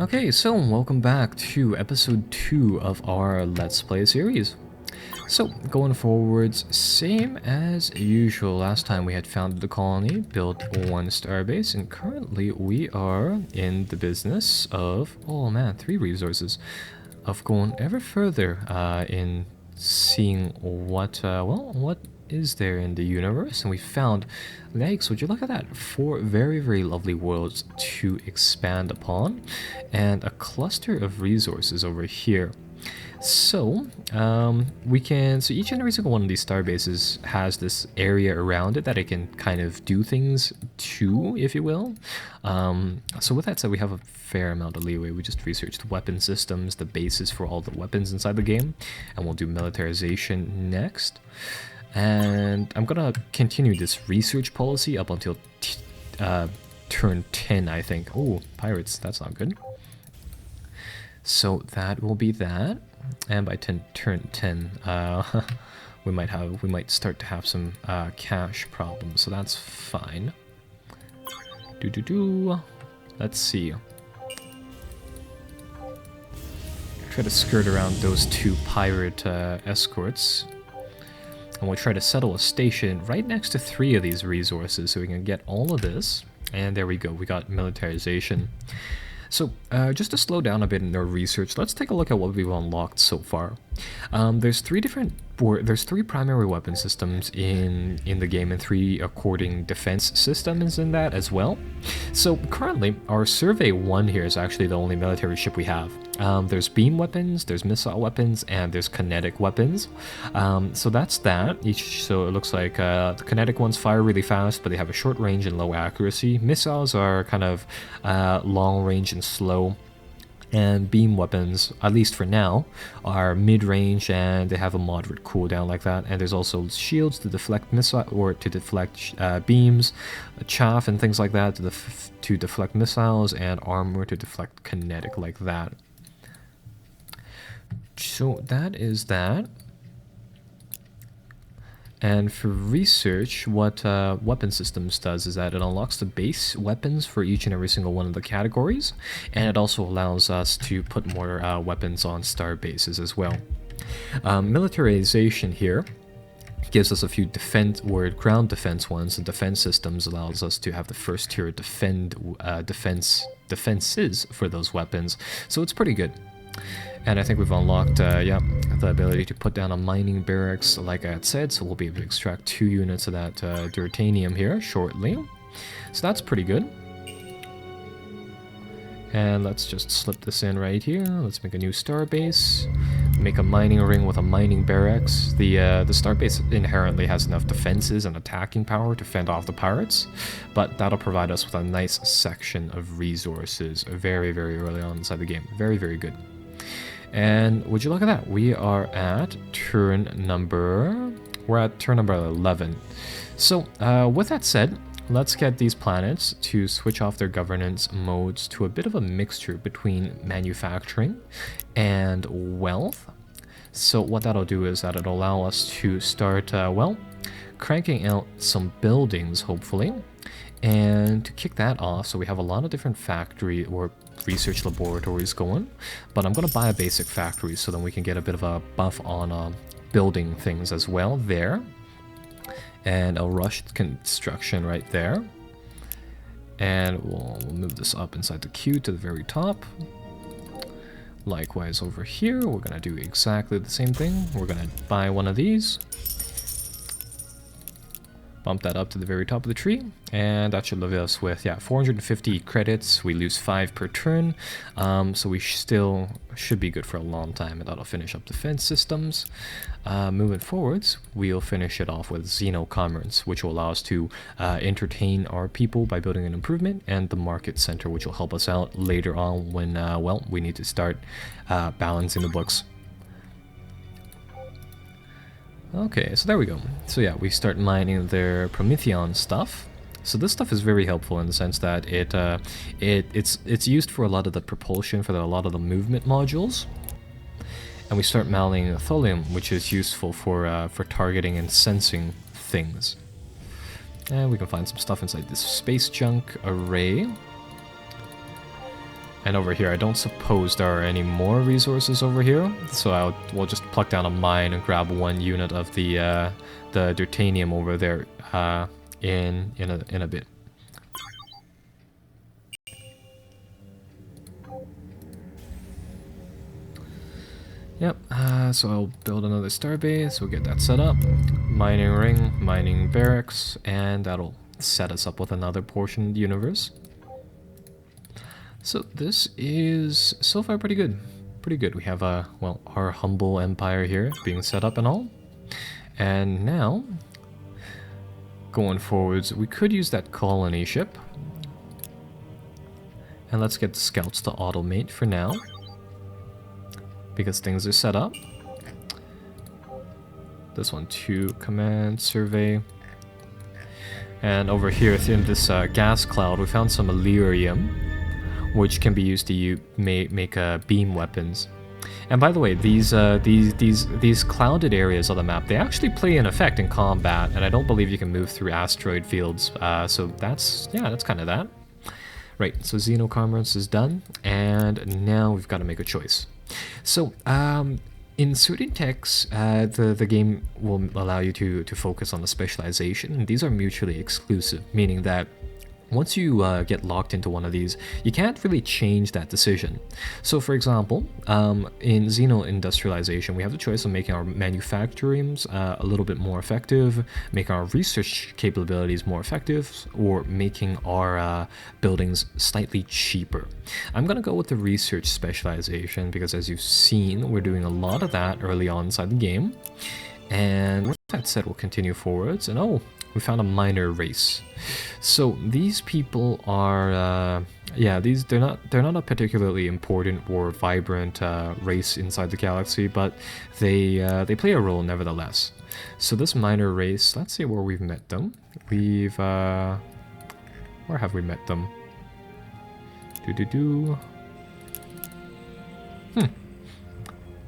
Okay, so welcome back to episode 2 of our Let's Play series. So, going forwards, same as usual. Last time we had founded the colony, built one starbase, and currently we are in the business of, oh man, 3 resources, of going ever further in seeing what, what is there in the universe. And we found, yikes, would you look at that, 4 very, very lovely worlds to expand upon, and a cluster of resources over here. So, so each and every single one of these star bases has this area around it that it can kind of do things to, if you will. So with that said, we have a fair amount of leeway. We just researched weapon systems, the bases for all the weapons inside the game, and we'll do militarization next. And I'm gonna continue this research policy up until turn 10, I think. Oh, pirates, that's not good. So that will be that. And by turn 10, we might start to have some cash problems, so that's fine. Let's see. Try to skirt around those 2 pirate escorts, and we'll try to settle a station right next to 3 of these resources, so we can get all of this. And there we go. We got militarization. So, just to slow down a bit in our research, let's take a look at what we've unlocked so far. There's 3 primary weapon systems in the game, and 3 according defense systems in that as well. So currently, our Survey 1 here is actually the only military ship we have. There's beam weapons, there's missile weapons, and there's kinetic weapons. So that's that. So it looks like the kinetic ones fire really fast, but they have a short range and low accuracy. Missiles are kind of long range and slow. And beam weapons, at least for now, are mid-range and they have a moderate cooldown like that. And there's also shields to deflect missile or to deflect beams, chaff and things like that to deflect missiles, and armor to deflect kinetic like that. So that is that. And for research, what weapon systems does is that it unlocks the base weapons for each and every single one of the categories, and it also allows us to put more weapons on star bases as well. Militarization here gives us a few ground defense ones, and defense systems allows us to have the first tier defenses for those weapons, so it's pretty good. And I think we've unlocked, the ability to put down a mining barracks, like I had said, so we'll be able to extract 2 units of that deuterium here shortly. So that's pretty good. And let's just slip this in right here. Let's make a new starbase. Make a mining ring with a mining barracks. The starbase inherently has enough defenses and attacking power to fend off the pirates, but that'll provide us with a nice section of resources very, very early on inside the game. Very, very good. And would you look at that? We're at turn number 11. So with that said, let's get these planets to switch off their governance modes to a bit of a mixture between manufacturing and wealth. So what that'll do is that it'll allow us to start, cranking out some buildings, hopefully. And to kick that off, so we have a lot of different factory or research laboratories going, but I'm going to buy a basic factory so then we can get a bit of a buff on building things as well there. And a rushed construction right there. And we'll move this up inside the queue to the very top. Likewise over here, we're going to do exactly the same thing. We're going to buy one of these. Bump that up to the very top of the tree, and that should leave us with 450 credits. We lose 5 per turn, so we still should be good for a long time, and that'll finish up defense systems. Moving forwards, we'll finish it off with Xenocommerce, which will allow us to entertain our people by building an improvement, and the market center, which will help us out later on when we need to start balancing the books. Okay, so there we go. So yeah, we start mining their Promethean stuff. So this stuff is very helpful in the sense that it's used for a lot of the propulsion for a lot of the movement modules. And we start mining thulium, which is useful for targeting and sensing things. And we can find some stuff inside this space junk array. And over here, I don't suppose there are any more resources over here, so we'll just pluck down a mine and grab 1 unit of the deuterium over there in a bit. Yep, so I'll build another starbase, we'll get that set up. Mining ring, mining barracks, and that'll set us up with another portion of the universe. So this is so far pretty good. Pretty good. We have, well, our humble empire here being set up and all. And now, going forwards, we could use that colony ship. And let's get the scouts to automate for now, because things are set up. This one too, command, survey. And over here in this gas cloud, we found some Illyrium, which can be used to make beam weapons. And by the way, these clouded areas of the map, they actually play an effect in combat, and I don't believe you can move through asteroid fields. So that's kind of that. Right, so Xenocommerce is done, and now we've got to make a choice. So, in certain techs, the game will allow you to focus on the specialization, and these are mutually exclusive, meaning that once you get locked into one of these, you can't really change that decision. So for example, in Xeno-industrialization, we have the choice of making our manufacturings a little bit more effective, making our research capabilities more effective, or making our buildings slightly cheaper. I'm going to go with the research specialization because, as you've seen, we're doing a lot of that early on inside the game. And with that said, we'll continue forwards, and oh, we found a minor race. So these people are, yeah, they're not a particularly important or vibrant race inside the galaxy, but they play a role nevertheless. So this minor race, let's see where we've met them. Where have we met them?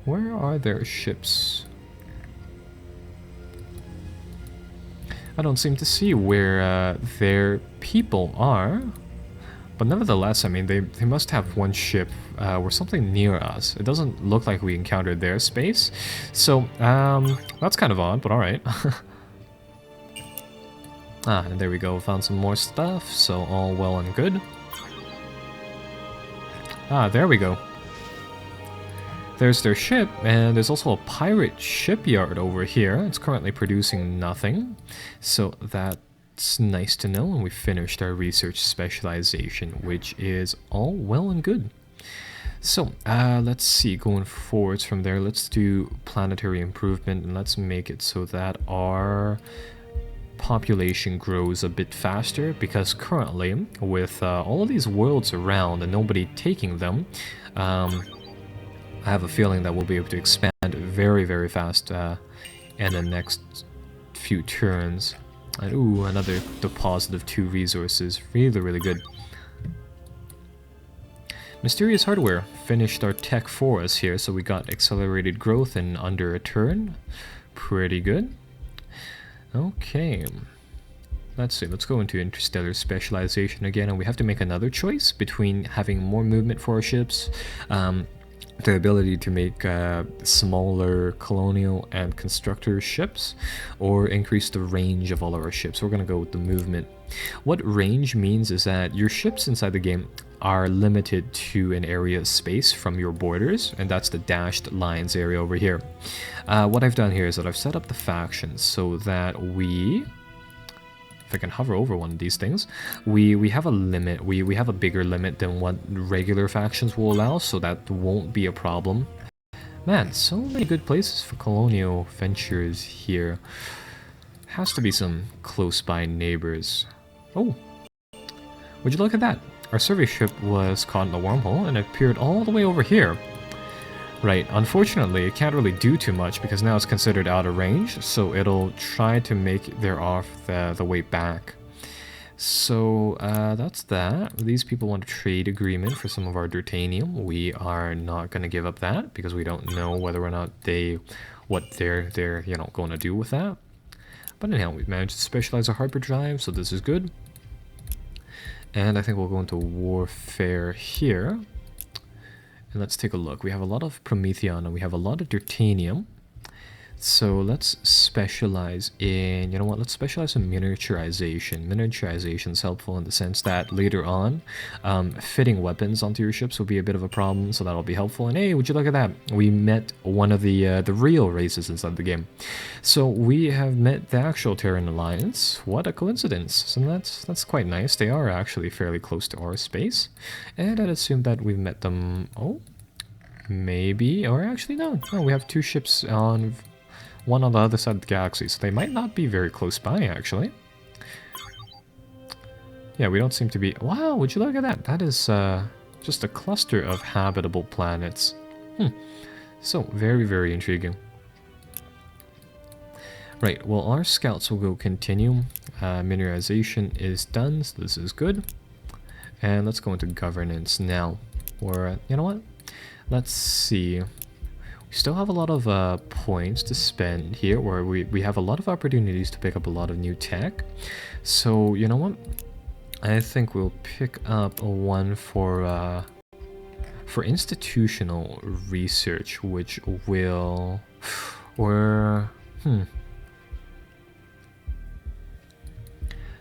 Where are their ships? I don't seem to see where their people are, but nevertheless, I mean, they must have one ship or something near us. It doesn't look like we encountered their space, so that's kind of odd, but alright. And there we go, found some more stuff, so all well and good. There we go. There's their ship, and there's also a pirate shipyard over here. It's currently producing nothing, so that's nice to know. And we finished our research specialization, which is all well and good. So let's see, going forwards from there, let's do planetary improvement, and let's make it so that our population grows a bit faster, because currently, with all of these worlds around and nobody taking them, I have a feeling that we'll be able to expand very, very fast in the next few turns. And ooh, another deposit of 2 resources. Really, really good. Mysterious Hardware finished our tech for us here, so we got accelerated growth in under a turn. Pretty good. Okay. Let's see, let's go into Interstellar Specialization again, and we have to make another choice between having more movement for our ships, the ability to make smaller colonial and constructor ships, or increase the range of all of our ships. We're going to go with the movement. What range means is that your ships inside the game are limited to an area of space from your borders, and that's the dashed lines area over here. What I've done here is that I've set up the factions so that we... if I can hover over one of these things, we have a limit. We have a bigger limit than what regular factions will allow, so that won't be a problem. Man, so many good places for colonial ventures here. Has to be some close-by neighbors. Oh, would you look at that? Our survey ship was caught in the wormhole and appeared all the way over here. Right, unfortunately, it can't really do too much because now it's considered out of range, so it'll try to make their off the way back. So, that's that. These people want a trade agreement for some of our deuterium. We are not going to give up that because we don't know whether or not what they're going to do with that. But anyhow, we've managed to specialize our hyperdrive, so this is good. And I think we'll go into warfare here. And let's take a look. We have a lot of Promethean and we have a lot of Titanium. So let's specialize in, you know what, let's specialize in miniaturization. Miniaturization is helpful in the sense that later on, fitting weapons onto your ships will be a bit of a problem, so that'll be helpful. And hey, would you look at that? We met one of the real races inside the game. So we have met the actual Terran Alliance. What a coincidence. So that's quite nice. They are actually fairly close to our space. And I'd assume that we've met them, oh, maybe, or actually no, we have two ships on one on the other side of the galaxy, so they might not be very close by, actually. Yeah, we don't seem to be... Wow, would you look at that? That is just a cluster of habitable planets. So, very, very intriguing. Right, well, our scouts will go continue. Miniaturization is done, so this is good. And let's go into governance now. Or, you know what? Let's see... We still have a lot of points to spend here, where we have a lot of opportunities to pick up a lot of new tech. So, you know what? I think we'll pick up one for institutional research, which will... Or...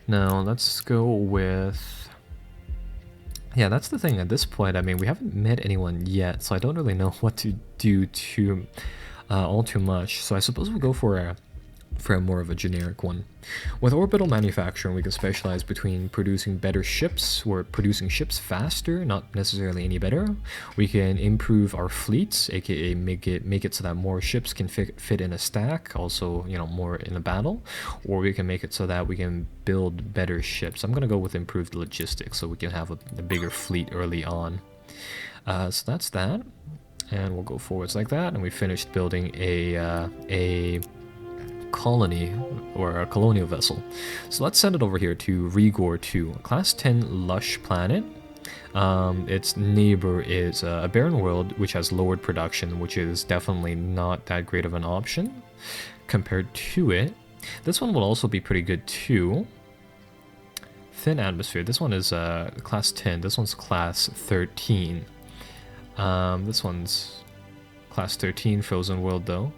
No, let's go with... Yeah, that's the thing at this point. I mean, we haven't met anyone yet, so I don't really know what to do all too much. So I suppose we'll go for a more of a generic one. With orbital manufacturing, we can specialize between producing better ships or producing ships faster, not necessarily any better. We can improve our fleets, aka make it so that more ships can fit in a stack, also, you know, more in a battle, or we can make it so that we can build better ships. I'm gonna go with improved logistics, so we can have a bigger fleet early on. So that's that, and we'll go forwards like that, and we finished building a colony or a colonial vessel. So let's send it over here to Rigor 2, class 10 lush planet. Its neighbor is a barren world which has lowered production, which is definitely not that great of an option compared to it. This one will also be pretty good too. Thin atmosphere. This one is class 10. This one's class 13. This one's class 13 frozen world though.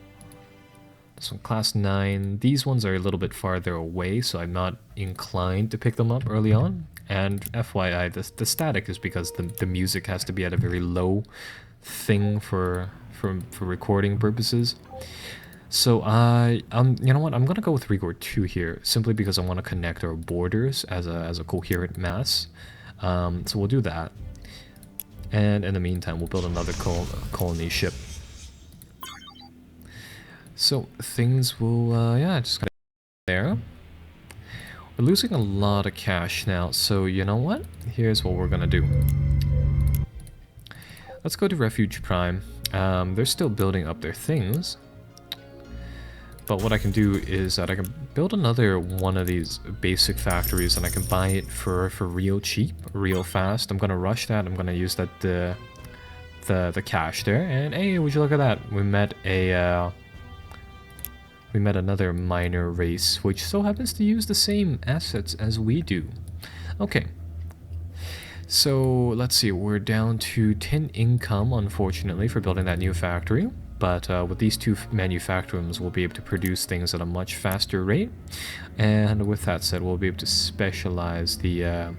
So class 9, these ones are a little bit farther away, so I'm not inclined to pick them up early on. And FYI, the static is because the music has to be at a very low thing for recording purposes. So you know what, I'm gonna go with Rigor 2 here, simply because I want to connect our borders as a coherent mass. So we'll do that. And in the meantime, we'll build another colony ship. So things will, yeah, just gonna there. We're losing a lot of cash now, so you know what? Here's what we're gonna do. Let's go to Refuge Prime. They're still building up their things. But what I can do is that I can build another one of these basic factories and I can buy it for real cheap, real fast. I'm gonna rush that, I'm gonna use that the cash there, and hey, would you look at that? We met another minor race, which so happens to use the same assets as we do. Okay. So, let's see, we're down to 10 income, unfortunately, for building that new factory. But with these two manufacturers, we'll be able to produce things at a much faster rate. And with that said, we'll be able to specialize the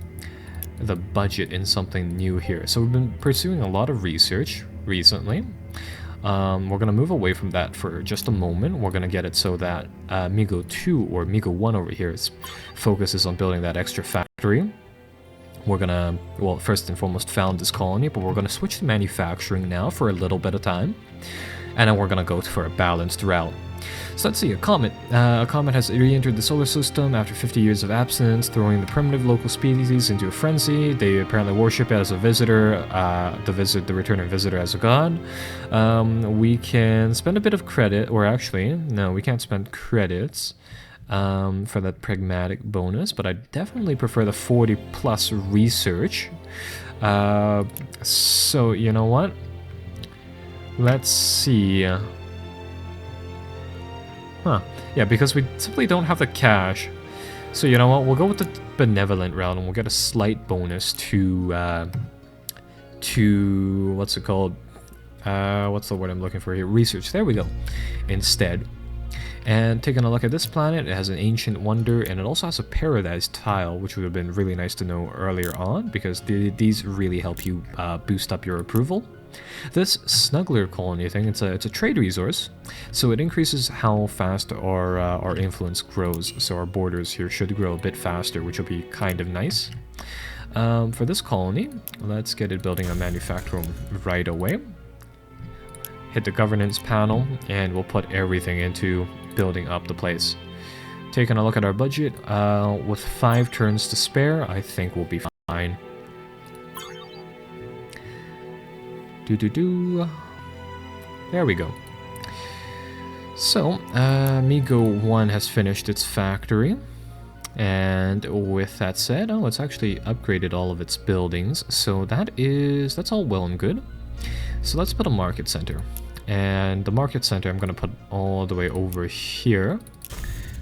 budget in something new here. So we've been pursuing a lot of research recently. We're going to move away from that for just a moment. We're going to get it so that Migo 2 or Migo 1 over here focuses on building that extra factory. We're going to, well, first and foremost found this colony, but we're going to switch to manufacturing now for a little bit of time. And then we're going to go for a balanced route. So let's see, a comet. A comet has re-entered the solar system after 50 years of absence, throwing the primitive local species into a frenzy. They apparently worship it as a visitor, the returning visitor as a god. We can spend a bit of credit, or actually, no, we can't spend credits for that pragmatic bonus, but I definitely prefer the 40 plus research. So, you know what? Let's see. Yeah, because we simply don't have the cash. So you know what, we'll go with the benevolent route and we'll get a slight bonus to to, what's it called? What's the word I'm looking for here? Research. There we go. Instead. And taking a look at this planet, it has an ancient wonder, and it also has a paradise tile, which would have been really nice to know earlier on, because these really help you boost up your approval. This snuggler colony thing, it's a trade resource, so it increases how fast our influence grows, so our borders here should grow a bit faster, which will be kind of nice. For this colony, let's get it building a manufacturing right away. Hit the governance panel, and we'll put everything into building up the place. Taking a look at our budget, with 5 turns to spare, I think we'll be fine. There we go. So, Migo 1 has finished its factory. And with that said, oh, it's actually upgraded all of its buildings. So that's all well and good. So let's put a market center. And the market center I'm going to put all the way over here.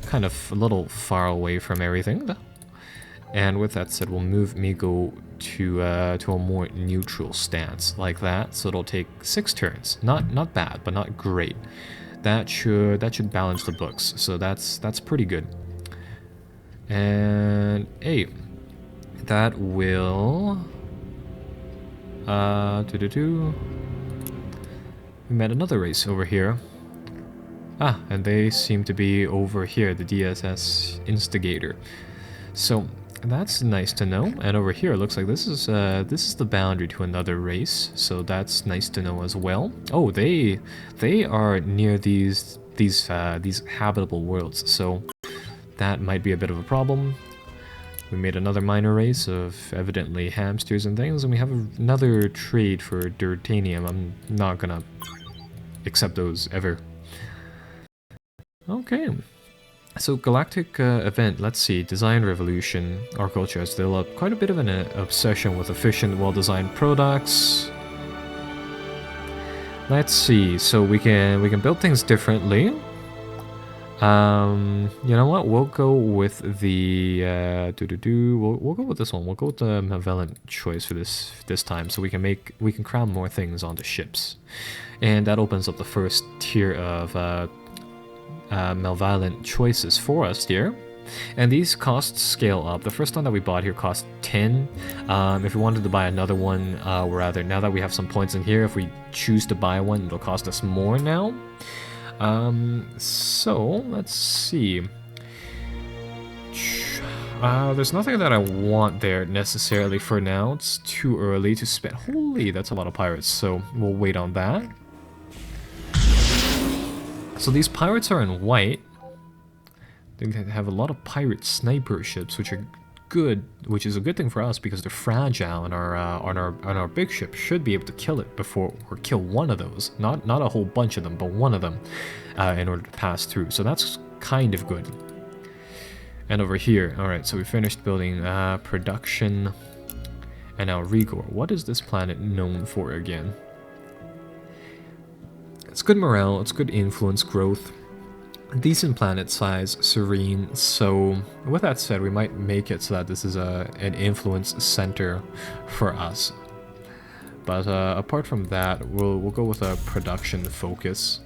Kind of a little far away from everything. And with that said, we'll move Migo to a more neutral stance, like that. So it'll take 6 turns. Not bad, but not great. That should balance the books. So that's pretty good. And hey, that will we met another race over here. Ah, and they seem to be over here, the DSS Instigator. So that's nice to know. And over here, it looks like this is the boundary to another race. So that's nice to know as well. Oh, they are near these habitable worlds. So that might be a bit of a problem. We made another minor race of evidently hamsters and things, and we have another trade for Dirtanium. I'm not gonna accept those ever. Okay. So Galactic event, let's see, design revolution. Our culture has developed quite a bit of an obsession with efficient, well-designed products. Let's see, so we can build things differently. You know what? We'll go with the we'll go with this one. We'll go with the malevolent choice for this time, so we can cram more things onto ships, and that opens up the first tier of malevolent choices for us here. And these costs scale up. The first one that we bought here cost 10. If we wanted to buy another one, now that we have some points in here, if we choose to buy one, it'll cost us more now. So let's see. There's nothing that I want there necessarily for now. It's too early to spend. Holy, that's a lot of pirates, so we'll wait on that. So these pirates are in white. They have a lot of pirate sniper ships, which are good, which is a good thing for us because they're fragile, and our big ship should be able to kill it before, or kill one of those, not a whole bunch of them, but one of them, in order to pass through. So that's kind of good. And over here, all right. So we finished building production, and now Rigor. What is this planet known for again? It's good morale. It's good influence growth. Decent planet size, serene. So with that said, we might make it so that this is an influence center for us. But apart from that, we'll go with a production focus.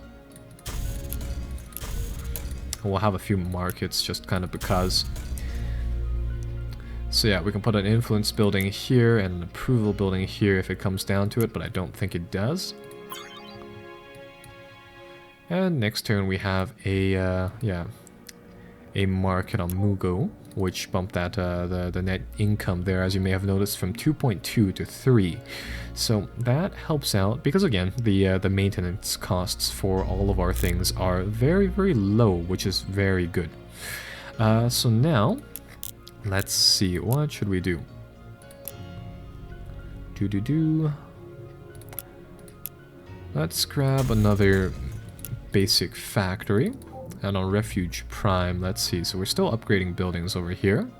We'll have a few markets just kind of because. So yeah, we can put an influence building here and an approval building here if it comes down to it, but I don't think it does. And next turn we have a market on Mugo, which bumped that the net income there, as you may have noticed, from 2.2 to 3. So that helps out because again the maintenance costs for all of our things are very, very low, which is very good. So now let's see, what should we do? Let's grab another basic factory, and on Refuge Prime, let's see, so we're still upgrading buildings over here.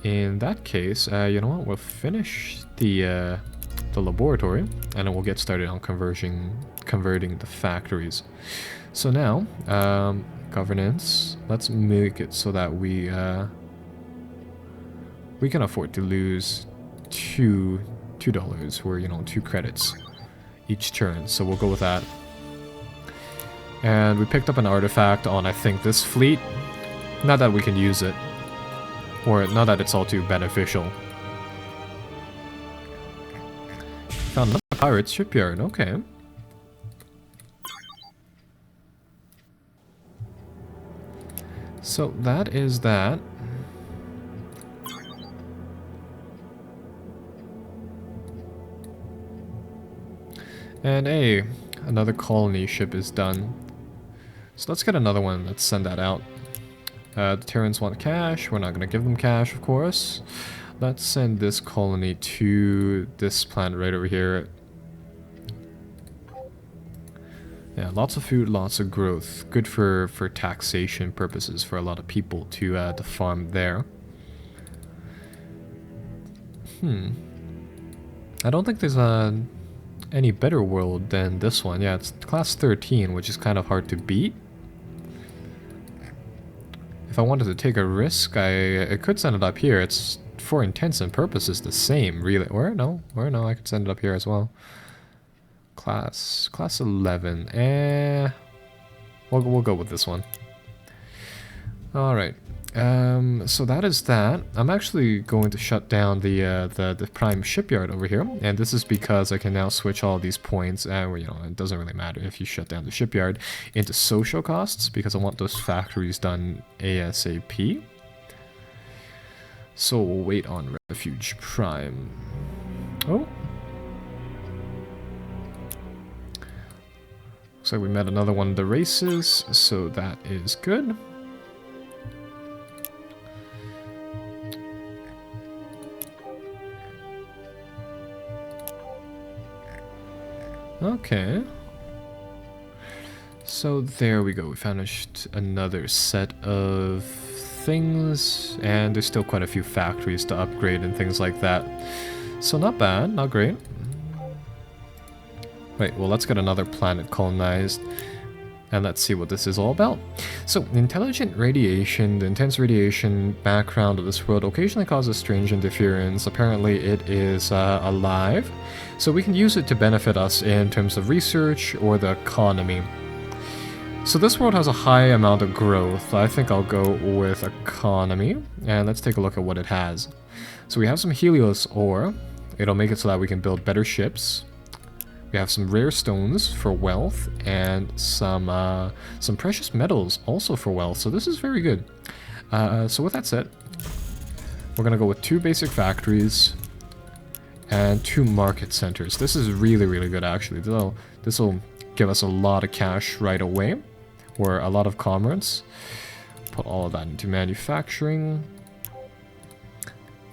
In that case, you know what, we'll finish the laboratory, and then we'll get started on converting the factories. So now, governance, let's make it so that we can afford to lose 2 $2, or, you know, 2 credits each turn. So we'll go with that. And we picked up an artifact on, I think, this fleet. Not that we can use it. Or not that it's all too beneficial. Found another pirate shipyard, okay. So that is that. And hey, another colony ship is done. So let's get another one. Let's send that out. The Terrans want cash. We're not going to give them cash, of course. Let's send this colony to this planet right over here. Yeah, lots of food, lots of growth. Good for taxation purposes for a lot of people to farm there. I don't think there's any better world than this one. Yeah, it's class 13, which is kind of hard to beat. If I wanted to take a risk, I could send it up here. It's, for intents and purposes, the same, really. Or no, I could send it up here as well. Class 11. We'll go with this one. All right. So that is that. I'm actually going to shut down the prime shipyard over here, and this is because I can now switch all these points, and you know, it doesn't really matter if you shut down the shipyard, into social costs, because I want those factories done ASAP. So we'll wait on Refuge Prime. Oh. Looks like we met another one of the races, so that is good. Okay. So there we go. We finished another set of things, and there's still quite a few factories to upgrade and things like that. So not bad, not great. Right, well, let's get another planet colonized, and let's see what this is all about. So, intelligent radiation, the intense radiation background of this world occasionally causes strange interference. Apparently it is alive, so we can use it to benefit us in terms of research or the economy. So this world has a high amount of growth. I think I'll go with economy, and let's take a look at what it has. So we have some Helios ore. It'll make it so that we can build better ships. We have some rare stones for wealth, and some precious metals also for wealth, so this is very good. So with that said, we're going to go with 2 basic factories and 2 market centers. This is really, really good, actually. This will give us a lot of cash right away, or a lot of commerce. Put all of that into manufacturing,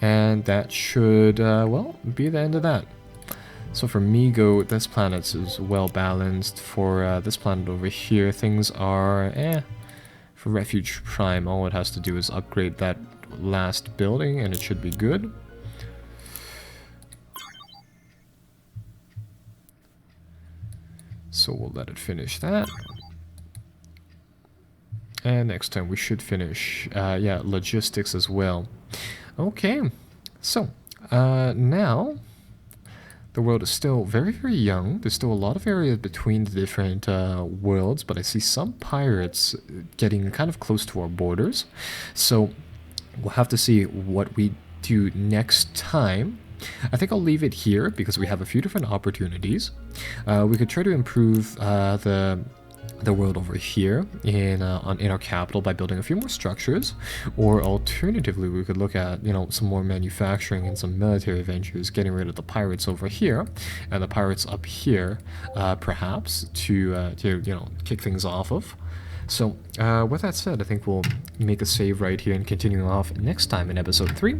and that should, well, be the end of that. So for Migo, this planet is well balanced. For this planet over here, things are For Refuge Prime, all it has to do is upgrade that last building, and it should be good. So we'll let it finish that. And next time we should finish, yeah, logistics as well. Okay, so now the world is still very, very young. There's still a lot of area between the different worlds, but I see some pirates getting kind of close to our borders. So we'll have to see what we do next time. I think I'll leave it here because we have a few different opportunities. We could try to improve the world over here in our capital by building a few more structures, or alternatively we could look at, you know, some more manufacturing and some military ventures, getting rid of the pirates over here and the pirates up here, perhaps to you know, kick things off of. So with that said, I think we'll make a save right here and continue off next time in episode 3.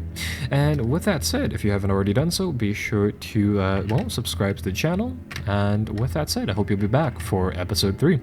And with that said, if you haven't already done so, be sure to well, subscribe to the channel. And with that said, I hope you'll be back for episode 3.